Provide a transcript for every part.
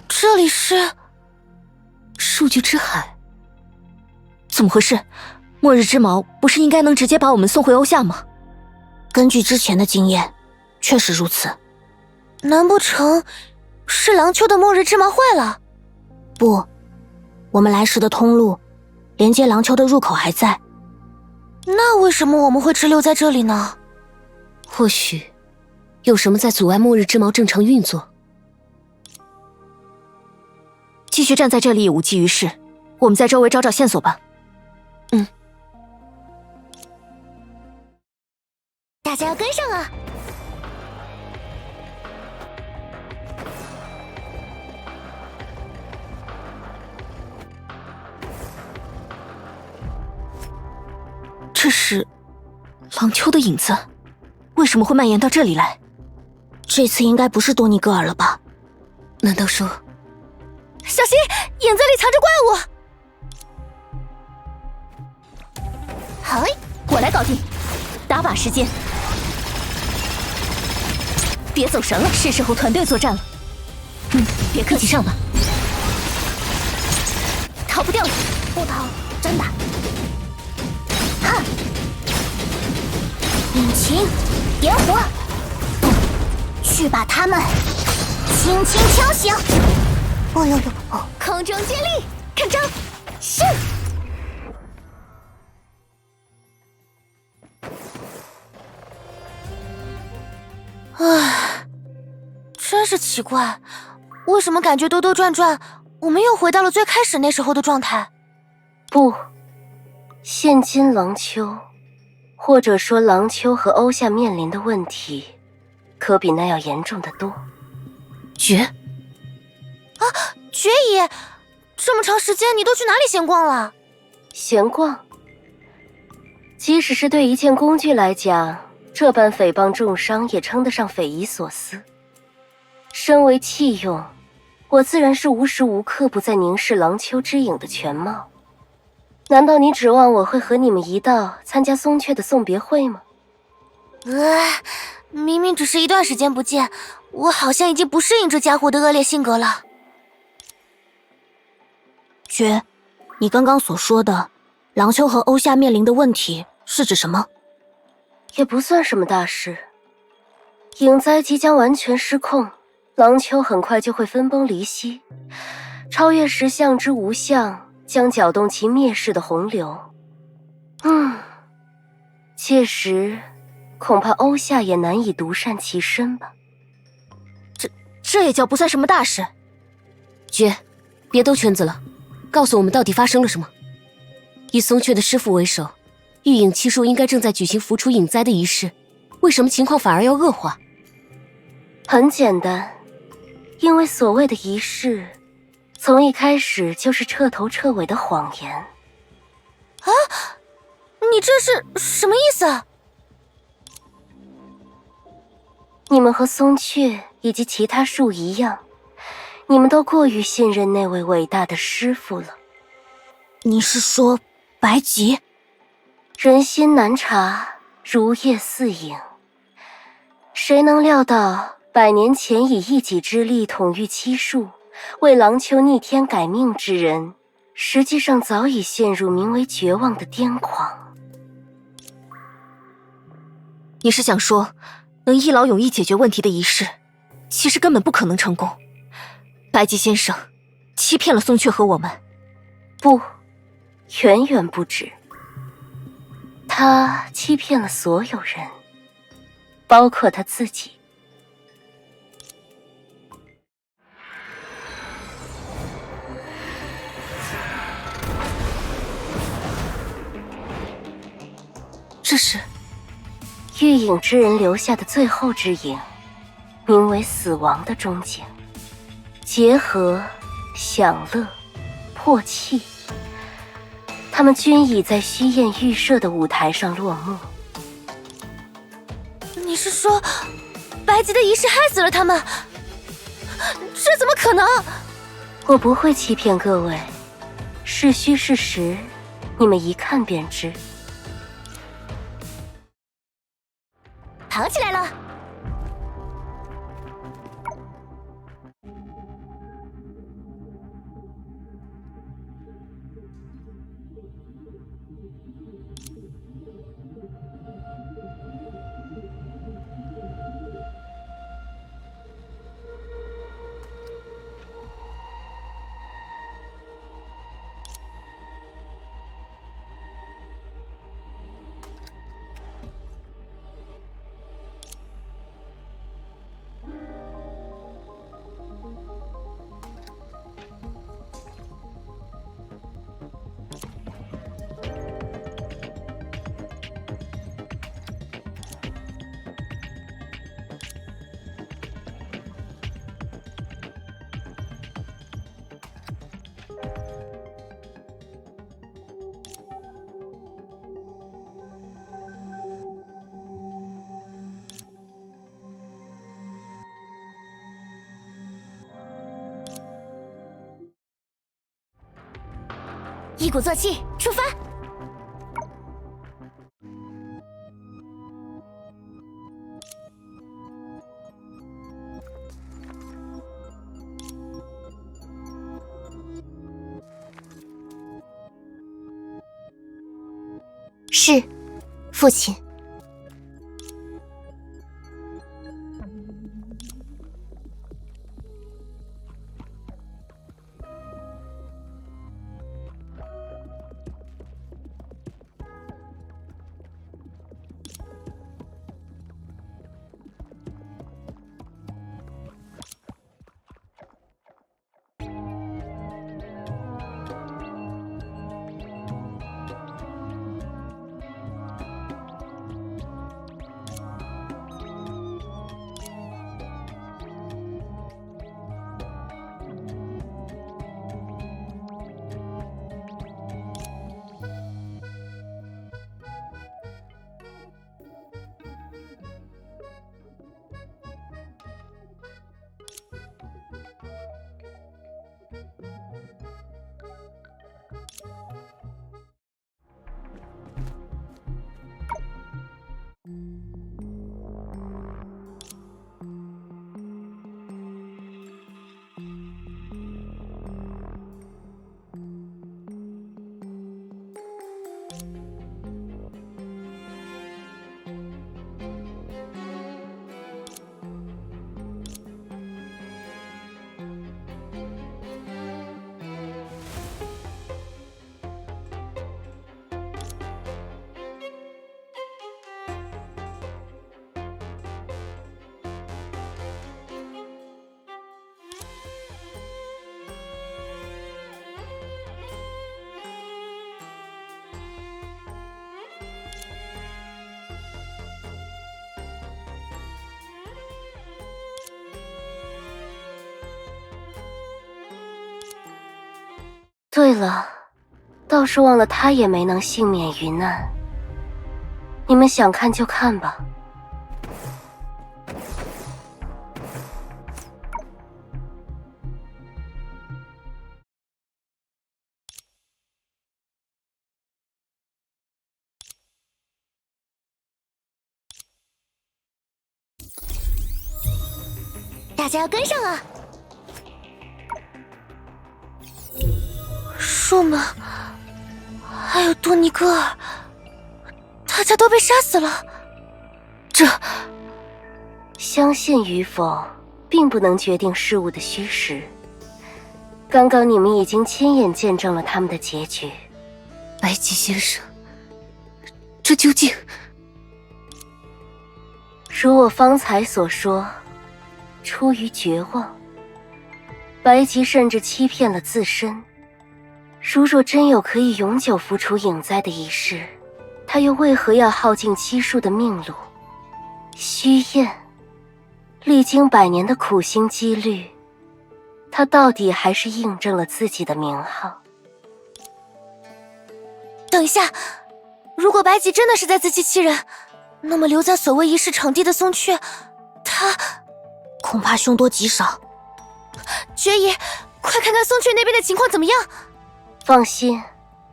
这里是数据之海，怎么回事？末日之矛不是应该能直接把我们送回欧夏吗？根据之前的经验，确实如此。难不成是廊丘的末日之矛坏了？不，我们来时的通路连接廊丘的入口还在。那为什么我们会滞留在这里呢？或许有什么在阻碍末日之矛正常运作。继续站在这里也无济于事，我们在周围找找线索吧。大家要跟上啊！这是廊丘的影子，为什么会蔓延到这里来？这次应该不是多尼戈尔了吧？难道说……小心，影子里藏着怪物！嗨，我来搞定，打把时间。别走神了，是时候团队作战了。别客气，上吧。逃不掉了，不逃，真的。哈！引擎，点火，去把他们轻轻敲醒。哦呦呦！哦，空中接力，看招！是。唉，真是奇怪，为什么感觉兜兜转转，我们又回到了最开始那时候的状态？不，现今廊丘，或者说廊丘和欧夏面临的问题，可比那要严重的多。绝绝姨，这么长时间你都去哪里闲逛了？闲逛？即使是对一件工具来讲，这般诽谤重伤也称得上匪夷所思。身为器用，我自然是无时无刻不在凝视廊丘之影的全貌。难道你指望我会和你们一道参加松雀的送别会吗？明明只是一段时间不见，我好像已经不适应这家伙的恶劣性格了。绝，你刚刚所说的廊丘和欧夏面临的问题是指什么？也不算什么大事。影灾即将完全失控，廊丘很快就会分崩离析，超越石像之无相，将搅动其灭世的洪流。届时恐怕欧夏也难以独善其身吧。这也叫不算什么大事。绝，别兜圈子了，告诉我们到底发生了什么。以松雀的师父为首，御影七术应该正在举行扶除影灾的仪式，为什么情况反而要恶化？很简单，因为所谓的仪式，从一开始就是彻头彻尾的谎言。啊，你这是什么意思？你们和松雀以及其他树一样，你们都过于信任那位伟大的师父了。你是说白吉？人心难察，如夜似影。谁能料到100年前以一己之力统御七术，为廊丘逆天改命之人，实际上早已陷入名为绝望的癫狂。你是想说，能一劳永逸解决问题的仪式，其实根本不可能成功？白吉先生欺骗了松雀和我们？不，远远不止。他欺骗了所有人，包括他自己。这是御影之人留下的最后之影，名为死亡的终结。结合、享乐、破气，他们均已在虚焰预设的舞台上落幕。你是说，白吉的仪式害死了他们？这怎么可能？我不会欺骗各位，是虚是实，你们一看便知。跑起来了！一鼓作气，出发！是，父亲。对了，倒是忘了他也没能幸免于难。你们想看就看吧。大家要跟上啊！树们，还有多尼戈尔，大家都被杀死了。这，相信与否，并不能决定事物的虚实。刚刚你们已经亲眼见证了他们的结局。白吉先生，这究竟……如我方才所说，出于绝望，白吉甚至欺骗了自身。如若真有可以永久付出影灾的一事，他又为何要耗尽七术的命路？虚燕历经100年的苦心积虑，他到底还是印证了自己的名号。等一下，如果白吉真的是在自欺欺人，那么留在所谓仪式场地的松雀，他恐怕凶多吉少。决爷，快看看松雀那边的情况怎么样？放心，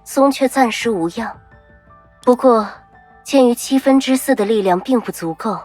松雀暂时无恙。不过，鉴于4/7的力量并不足够，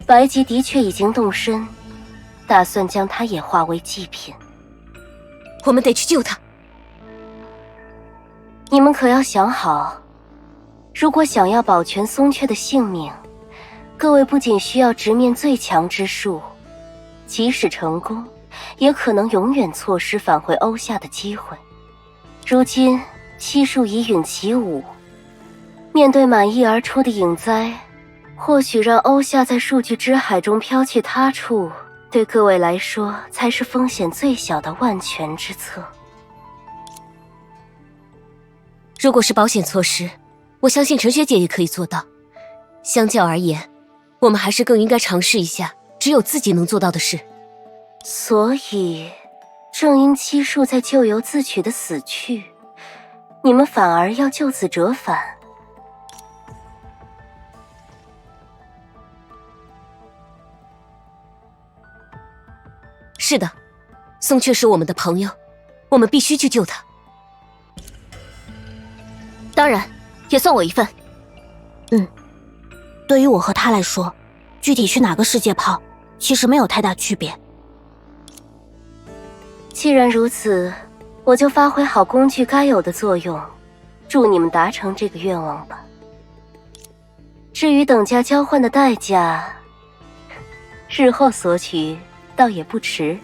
白吉的确已经动身，打算将他也化为祭品。我们得去救他。你们可要想好，如果想要保全松雀的性命，各位不仅需要直面最强之术，即使成功，也可能永远错失返回欧夏的机会。如今七术已陨其舞，面对满溢而出的影灾，或许让欧夏在数据之海中飘去他处，对各位来说才是风险最小的万全之策。如果是保险措施，我相信陈学姐也可以做到。相较而言，我们还是更应该尝试一下只有自己能做到的事。所以正因七术在咎由自取的死去，你们反而要就此折返。是的，松雀是我们的朋友，我们必须去救他。当然，也算我一份。对于我和他来说，具体去哪个世界跑，其实没有太大区别。既然如此，我就发挥好工具该有的作用，助你们达成这个愿望吧。至于等价交换的代价，日后索取倒也不迟。